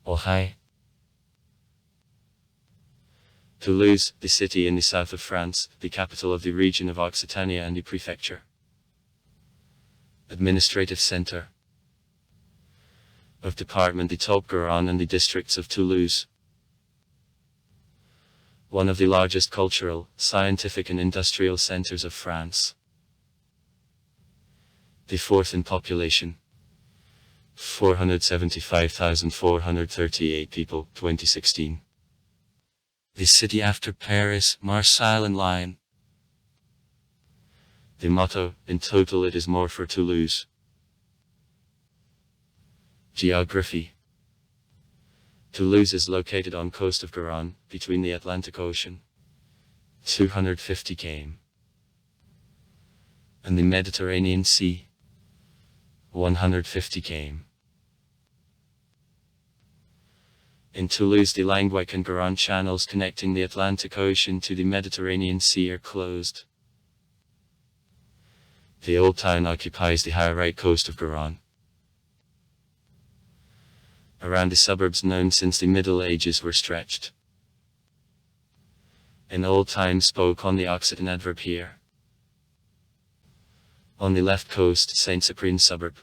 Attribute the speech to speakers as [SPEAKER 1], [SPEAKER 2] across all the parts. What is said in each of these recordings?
[SPEAKER 1] Ohio. Toulouse, the city in the south of France, the capital of the region of Occitania and the prefecture. Administrative center of department the Top-Garonne and the districts of Toulouse. One of the largest cultural, scientific and industrial centers of France. The fourth in population. 475,438 people, 2016. The city after Paris, Marseille and Lyon. The motto, in total it is more for Toulouse. Geography. Toulouse is located on coast of Garonne, between the Atlantic Ocean, 250 km, and the Mediterranean Sea, 150 km. In Toulouse the Languedoc and Garonne channels connecting the Atlantic Ocean to the Mediterranean Sea are closed. The old town occupies the high right coast of Garonne. Around the suburbs known since the Middle Ages were stretched. In old times spoke on the Occitan adverb here. On the left coast, Saint-Cyprien suburb.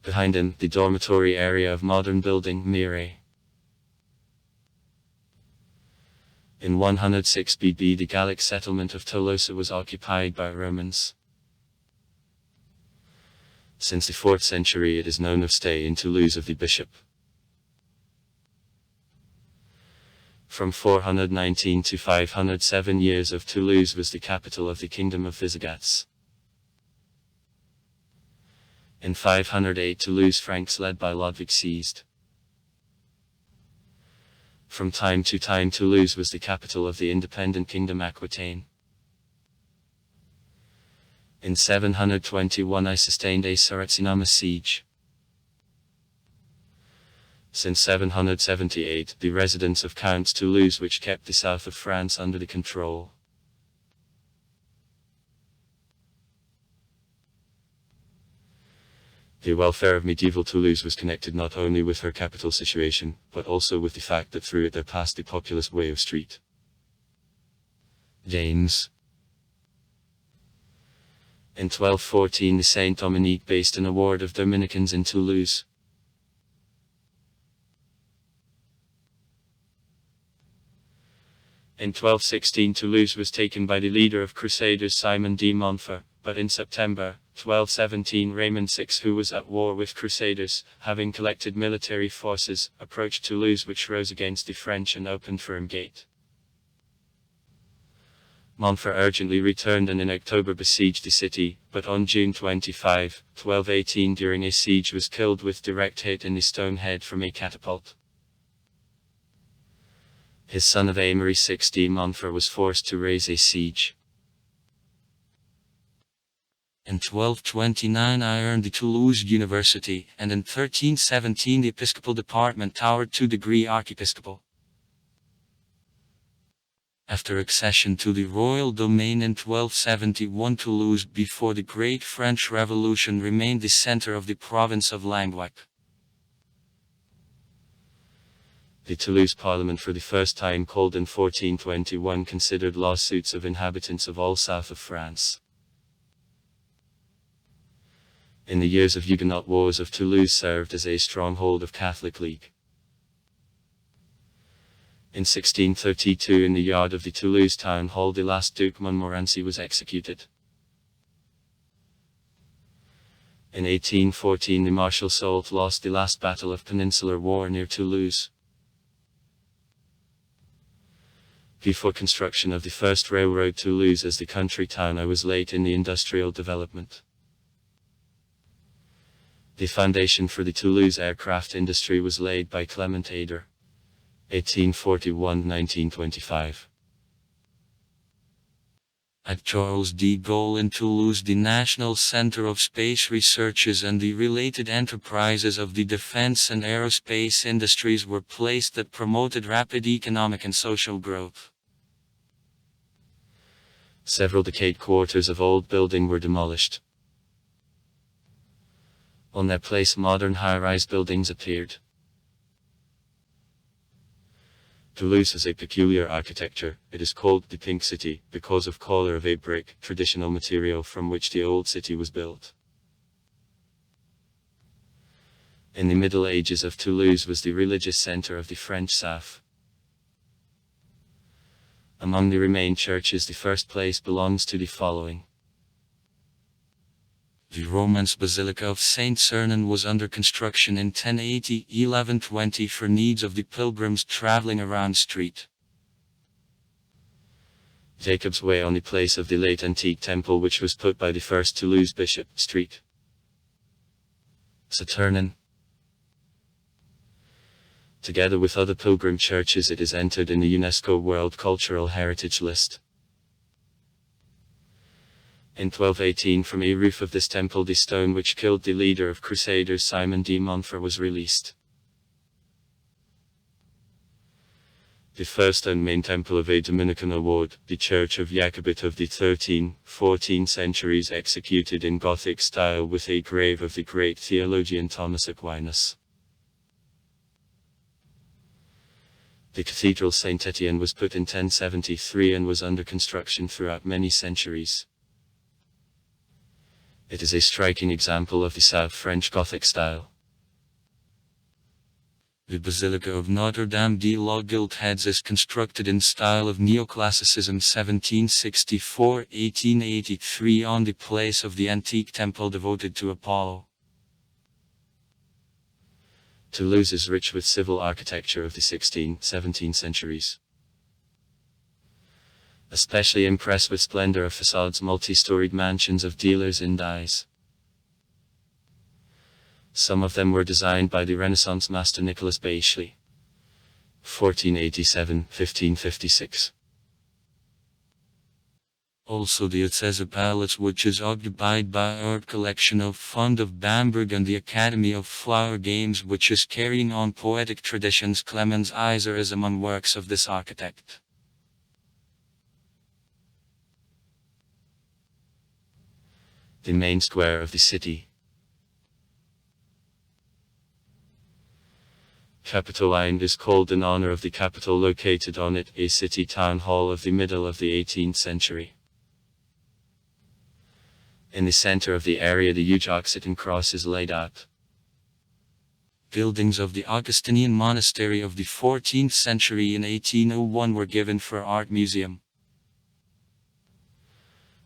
[SPEAKER 1] Behind him, the dormitory area of modern building, Mire. In 106 BB the Gallic settlement of Toulouse was occupied by Romans. Since the 4th century it is known of stay in Toulouse of the bishop. From 419 to 507 years of Toulouse was the capital of the kingdom of Visigoths. In 508 Toulouse Franks led by Lodwig seized. From time to time Toulouse was the capital of the independent kingdom Aquitaine. In 721 I sustained a Saracenama siege. Since 778, the residence of Counts Toulouse which kept the south of France under the control. The welfare of medieval Toulouse was connected not only with her capital situation, but also with the fact that through it there passed the populous way of street. James. In 1214 the Saint Dominique based an award of Dominicans in Toulouse. In 1216 Toulouse was taken by the leader of Crusaders Simon de Montfort, but in September 1217 Raymond VI, who was at war with Crusaders, having collected military forces, approached Toulouse which rose against the French and opened firm gate. Montfort urgently returned and in October besieged the city, but on June 25, 1218 during a siege was killed with direct hit in the stone head from a catapult. His son of Aymery VI de Montfort was forced to raise a siege. In 1229 I earned the Toulouse University, and in 1317 the episcopal department towered to degree archiepiscopal. After accession to the royal domain in 1271 Toulouse before the Great French Revolution remained the center of the province of Languedoc. The Toulouse Parliament for the first time called in 1421 considered lawsuits of inhabitants of all south of France. In the years of Huguenot wars of Toulouse served as a stronghold of Catholic League. In 1632 in the yard of the Toulouse town hall the last Duke Montmorency was executed. In 1814 the Marshal Soult lost the last battle of Peninsular War near Toulouse. Before construction of the first railroad Toulouse as the country town I was late in the industrial development. The foundation for the Toulouse aircraft industry was laid by Clement Ader. 1841-1925. At Charles de Gaulle in Toulouse the National Center of Space Researches and the related enterprises of the defense and aerospace industries were placed that promoted rapid economic and social growth. Several decade quarters of old building were demolished. On their place modern high-rise buildings appeared. Toulouse has a peculiar architecture. It is called the Pink City, because of color of a brick, traditional material from which the old city was built. In the Middle Ages of Toulouse was the religious center of the French South. Among the remained churches, the first place belongs to the following. The Romance Basilica of Saint Sernin was under construction in 1080-1120 for needs of the pilgrims traveling around street. Jacob's Way on the place of the late antique temple which was put by the first Toulouse bishop, Street. Saturnin. Together with other pilgrim churches, it is entered in the UNESCO World Cultural Heritage List. In 1218, from a roof of this temple the stone which killed the leader of Crusaders Simon de Montfort was released. The first and main temple of a Dominican award, the Church of Jacobite of the 13th, 14th centuries, executed in Gothic style with a grave of the great theologian Thomas Aquinas. The Cathedral Saint Etienne was put in 1073 and was under construction throughout many centuries. It is a striking example of the South French Gothic style. The Basilica of Notre-Dame de la Gilt Heads is constructed in style of Neoclassicism 1764-1883 on the place of the antique temple devoted to Apollo. Toulouse is rich with civil architecture of the 16th, 17th centuries. Especially impressed with splendor of facades, multi-storied mansions of dealers in dyes. Some of them were designed by the Renaissance master Nicolas Baichley. 1487-1556. Also the Otseza Palace, which is occupied by Art Collection of Fund of Bamberg and the Academy of Flower Games, which is carrying on poetic traditions. Clemens Iser is among works of this architect. The main square of the city. Capitoline is called in honor of the capital located on it, a city town hall of the middle of the 18th century. In the center of the area the huge Occitan cross is laid out. Buildings of the Augustinian monastery of the 14th century in 1801 were given for art museum.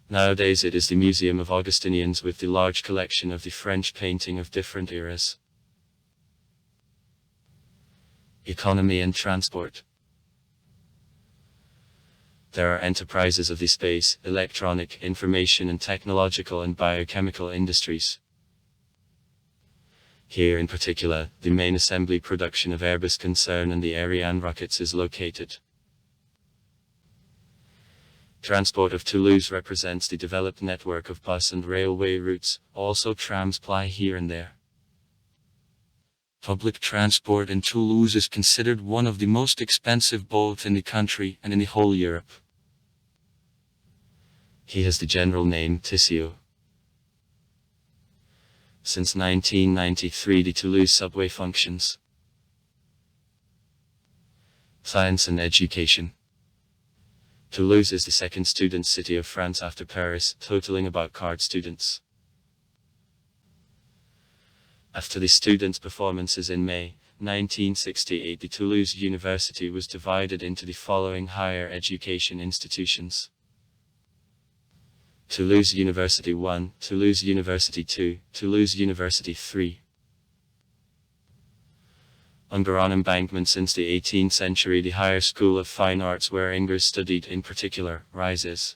[SPEAKER 1] Nowadays it is the Museum of Augustinians with the large collection of the French painting of different eras. Economy and transport. There are enterprises of the space, electronic, information and technological and biochemical industries. Here in particular, the main assembly production of Airbus concern and the Ariane rockets is located. Transport of Toulouse represents the developed network of bus and railway routes, also trams ply here and there. Public transport in Toulouse is considered one of the most expensive both in the country and in the whole Europe. He has the general name Tissio. Since 1993 the Toulouse subway functions. Science and education. Toulouse is the second student city of France after Paris, totaling about card students. After the students' performances in May 1968, the Toulouse University was divided into the following higher education institutions. Toulouse University 1, Toulouse University 2, Toulouse University 3. Under on embankment since the 18th century, the Higher School of Fine Arts where Ingres studied in particular, rises.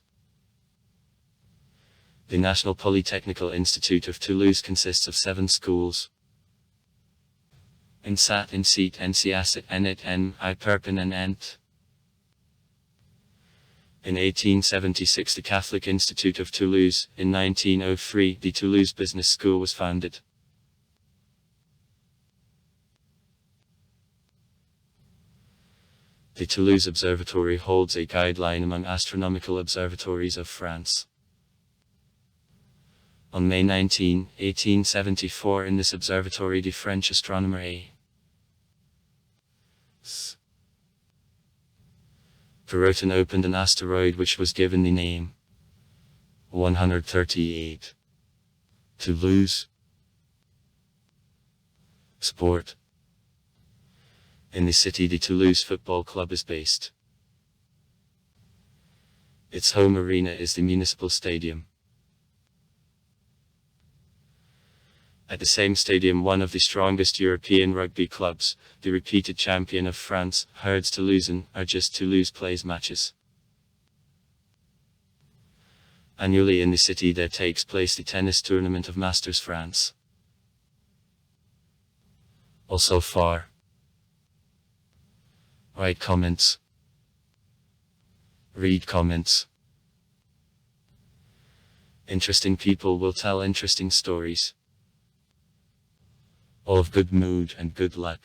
[SPEAKER 1] The National Polytechnical Institute of Toulouse consists of 7 schools. INSAT, INSEAT, NCASIT, ENIT, IPERPIN and ENT. In 1876 the Catholic Institute of Toulouse, in 1903 the Toulouse Business School was founded. The Toulouse Observatory holds a guideline among astronomical observatories of France. On May 19, 1874 in this observatory the French astronomer A. Perrotin opened an asteroid which was given the name 138. Toulouse. Sport. In the city the Toulouse Football Club is based. Its home arena is the Municipal Stadium. At the same stadium one of the strongest European rugby clubs, the repeated champion of France, Herds Toulousain, are just Toulouse plays matches. Annually in the city there takes place the tennis tournament of Masters France. Also far. Write comments. Read comments. Interesting people will tell interesting stories. All of good mood and good luck.